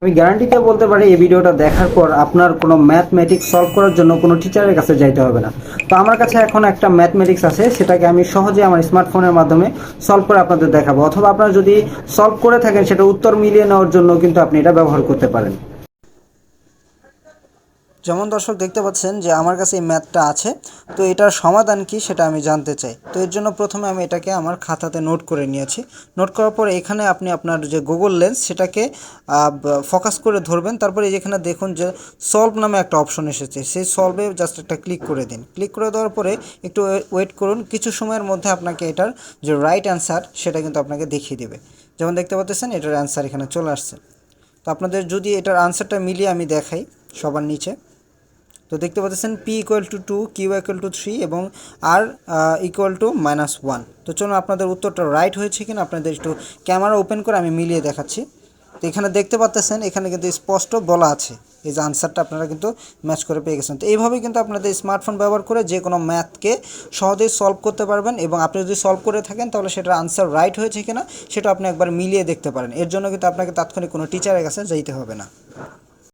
আমি গ্যারান্টিতে বলতে পারি এই ভিডিওটা দেখার পর আপনার কোনো ম্যাথমেটিক্স সলভ করার জন্য কোনো টিচারের কাছে যাইতে হবে না। তো আমার কাছে এখন একটা ম্যাথমেটিক্স আছে, সেটাকে আমি সহজে আমার স্মার্টফোনের মাধ্যমে সলভ করে আপনাদের দেখাবো, অথবা আপনারা যদি সলভ করে থাকেন সেটা উত্তর মিলিয়ে নেওয়ার জন্য কিন্তু আপনি এটা ব্যবহার করতে পারেন। যেমন দর্শক দেখতে পাচ্ছেন যে আমার কাছে এই ম্যাথটা আছে, তো এটার সমাধান কি সেটা আমি জানতে চাই। তো এর জন্য প্রথমে আমি এটাকে আমার খাতাতে নোট করে নিয়েছি। নোট করার পর এখানে আপনি আপনার যে গুগল লেন্স সেটাকে ফোকাস করে ধরবেন। তারপরে যেখানে দেখুন যে সলভ নামে একটা অপশন এসেছে, সেই সলভে জাস্ট একটা ক্লিক করে দিন। ক্লিক করে দেওয়ার পরে একটু ওয়েট করুন, কিছু সময়ের মধ্যে আপনাকে এটার যে রাইট অ্যান্সার সেটা কিন্তু আপনাকে দেখিয়ে দেবে। যেমন দেখতে পাচ্ছেন এটার অ্যান্সার এখানে চলে আসছে। তো আপনাদের যদি এটার আনসারটা মিলিয়ে আমি দেখাই সবার নিচে, তো দেখতে পাচ্ছেন P equal to 2, Q equal to 3 এবং আর ইকুয়াল টু -1। তো চলুন আপনাদের উত্তরটা রাইট হয়েছে কিনা আপনাদের একটু ক্যামেরা ওপেন করে আমি মিলিয়ে দেখাচ্ছি। তো এখানে দেখতে পাচ্ছেন এখানে কিন্তু স্পষ্ট বলা আছে এই যে আনসারটা আপনারা কিন্তু ম্যাচ করে পেয়ে গেছেন। তো এইভাবেই কিন্তু আপনাদের স্মার্টফোন ব্যবহার করে যে কোনো ম্যাথকে সহজেই সলভ করতে পারবেন, এবং আপনি যদি সলভ করে থাকেন তাহলে সেটার আনসার রাইট হয়েছে কিনা সেটা আপনি একবার মিলিয়ে দেখতে পারেন। এর জন্য কিন্তু আপনাকে তাৎক্ষণিক কোনো টিচারের কাছে যেতে হবে না।